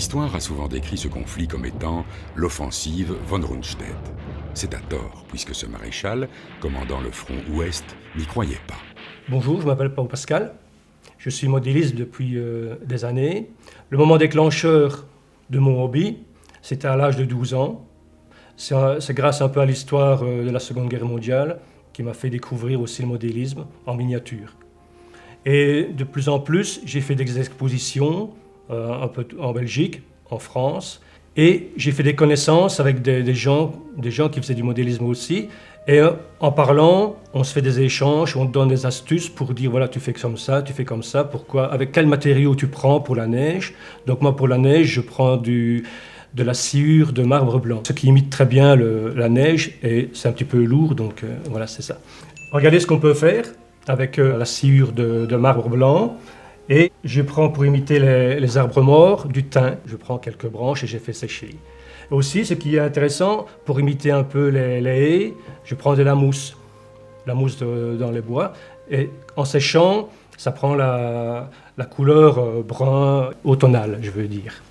L'histoire a souvent décrit ce conflit comme étant l'offensive von Rundstedt. C'est à tort, puisque ce maréchal, commandant le front ouest, n'y croyait pas. Bonjour, je m'appelle Paul Pascal. Je suis modéliste depuis des années. Le moment déclencheur de mon hobby, c'était à l'âge de 12 ans. C'est grâce un peu à l'histoire de la Seconde Guerre mondiale qui m'a fait découvrir aussi le modélisme en miniature. Et de plus en plus, j'ai fait des expositions un peu en Belgique, en France, et j'ai fait des connaissances avec des gens qui faisaient du modélisme aussi. Et en parlant, on se fait des échanges, on te donne des astuces pour dire voilà, tu fais comme ça, pourquoi, avec quel matériau tu prends pour la neige. Donc moi, pour la neige, je prends de la sciure de marbre blanc, ce qui imite très bien la neige, et c'est un petit peu lourd, donc voilà, c'est ça. Regardez ce qu'on peut faire avec la sciure de marbre blanc. Et je prends pour imiter les arbres morts du thym. Je prends quelques branches et j'ai fait sécher. Aussi, ce qui est intéressant, pour imiter un peu les haies, je prends de la mousse dans les bois. Et en séchant, ça prend la couleur brun automnale, je veux dire.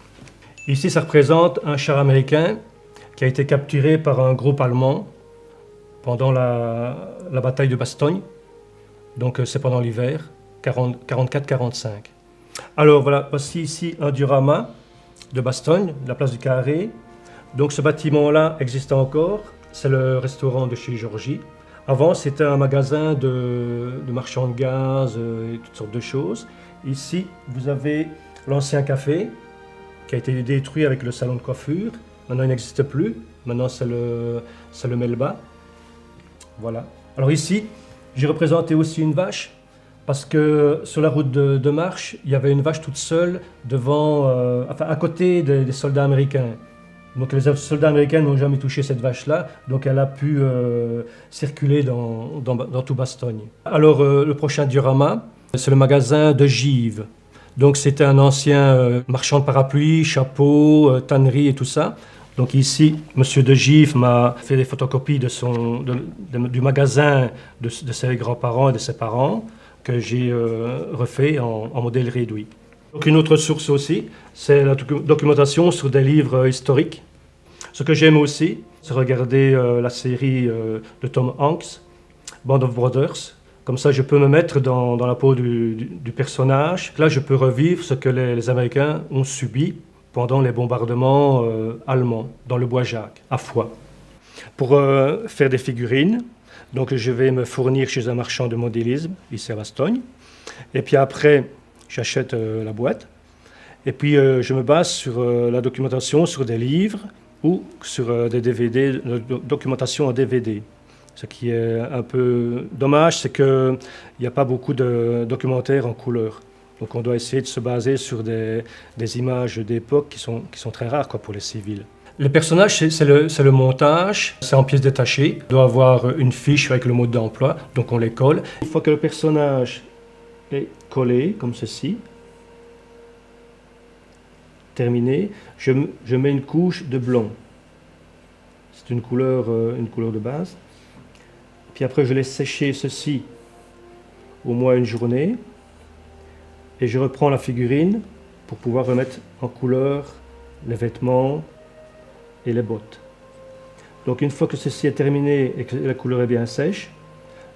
Ici, ça représente un char américain qui a été capturé par un groupe allemand pendant la bataille de Bastogne. Donc c'est pendant l'hiver. 44-45. Alors voilà, voici ici un diorama de Bastogne, de la place du Carré. Donc ce bâtiment-là existe encore, c'est le restaurant de chez Georgie. Avant, c'était un magasin de marchands de gaz et toutes sortes de choses. Ici, vous avez l'ancien café qui a été détruit avec le salon de coiffure. Maintenant, il n'existe plus. Maintenant, c'est le Melba. Voilà. Alors ici, j'ai représenté aussi une vache. Parce que sur la route de marche, il y avait une vache toute seule à côté des soldats américains. Donc les soldats américains n'ont jamais touché cette vache-là, donc elle a pu circuler dans tout Bastogne. Alors le prochain diorama, c'est le magasin de Givre. Donc c'était un ancien marchand de parapluies, chapeaux, tannerie et tout ça. Donc ici, M. de Givre m'a fait des photocopies du magasin de ses grands-parents et de ses parents, que j'ai refait en modèle réduit. Donc une autre source aussi, c'est la documentation sur des livres historiques. Ce que j'aime aussi, c'est regarder la série de Tom Hanks, Band of Brothers. Comme ça, je peux me mettre dans la peau du personnage. Là, je peux revivre ce que les Américains ont subi pendant les bombardements allemands dans le Bois-Jacques, à Foix. Pour faire des figurines, donc je vais me fournir chez un marchand de modélisme, ici à Bastogne. Et puis après, j'achète la boîte. Et puis je me base sur la documentation, sur des livres ou sur des DVD, documentation en DVD. Ce qui est un peu dommage, c'est qu'il n'y a pas beaucoup de documentaires en couleur. Donc on doit essayer de se baser sur des images d'époque qui sont très rares pour les civils. Les personnages, c'est le montage, c'est en pièces détachées. On doit avoir une fiche avec le mode d'emploi, donc on les colle. Une fois que le personnage est collé, comme ceci, terminé, je mets une couche de blanc. C'est une couleur de base. Puis après, je laisse sécher ceci au moins une journée. Et je reprends la figurine pour pouvoir remettre en couleur les vêtements et les bottes. Donc une fois que ceci est terminé et que la couleur est bien sèche,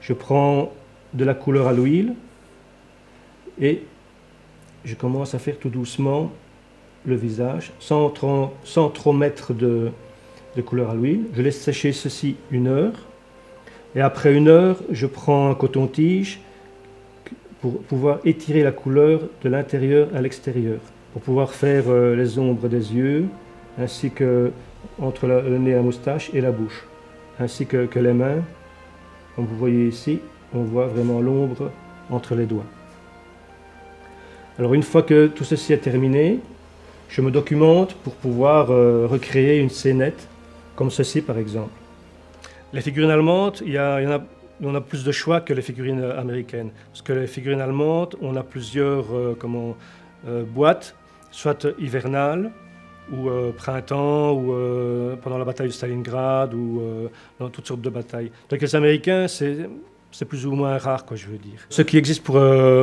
je prends de la couleur à l'huile et je commence à faire tout doucement le visage sans trop mettre de couleur à l'huile. Je laisse sécher ceci 1 heure et après 1 heure, je prends un coton-tige pour pouvoir étirer la couleur de l'intérieur à l'extérieur, pour pouvoir faire les ombres des yeux ainsi que entre le nez à moustache et la bouche, ainsi que les mains. Comme vous voyez ici, on voit vraiment l'ombre entre les doigts. Alors une fois que tout ceci est terminé, je me documente pour pouvoir recréer une scénette, comme ceci par exemple. Les figurines allemandes, on a plus de choix que les figurines américaines, parce que les figurines allemandes, on a plusieurs boîtes, soit hivernales, ou printemps, ou pendant la bataille de Stalingrad, ou dans toutes sortes de batailles. Donc les Américains, c'est plus ou moins rare, je veux dire. Ce qui existe pour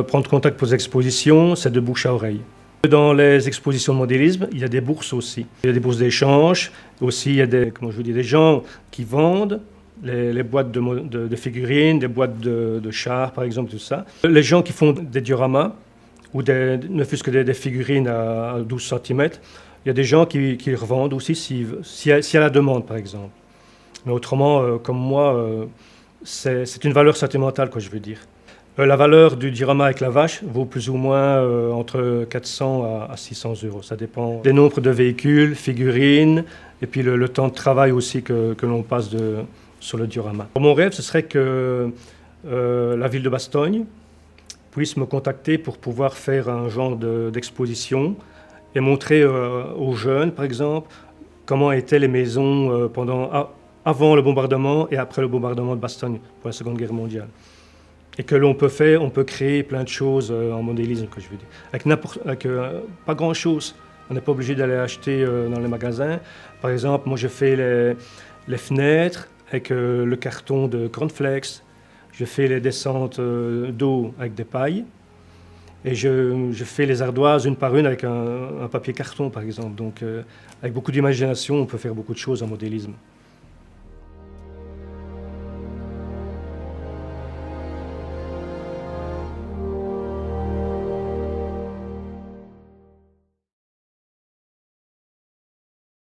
prendre contact pour les expositions, c'est de bouche à oreille. Dans les expositions de modélisme, il y a des bourses aussi. Il y a des bourses d'échange. Aussi, il y a des gens qui vendent les boîtes de figurines, des boîtes de chars, par exemple, tout ça. Les gens qui font des dioramas, ou ne fût-ce que des figurines à 12 cm, il y a des gens qui revendent aussi s'il y a la demande, par exemple. Mais autrement, comme moi, c'est une valeur sentimentale, quoi, je veux dire. La valeur du diorama avec la vache vaut plus ou moins entre 400 à 600 euros. Ça dépend des nombres de véhicules, figurines, et puis le temps de travail aussi que l'on passe sur le diorama. Mon rêve, ce serait que la ville de Bastogne puisse me contacter pour pouvoir faire un genre d'exposition et montrer aux jeunes, par exemple, comment étaient les maisons avant le bombardement et après le bombardement de Bastogne pour la Seconde Guerre mondiale. Et que on peut créer plein de choses en modélisme, que je veux dire. Avec pas grand-chose. On n'est pas obligé d'aller acheter dans les magasins. Par exemple, moi, je fais les fenêtres avec le carton de cornflakes. Je fais les descentes d'eau avec des pailles. Et je fais les ardoises une par une avec un papier carton, par exemple. Donc, avec beaucoup d'imagination, on peut faire beaucoup de choses en modélisme.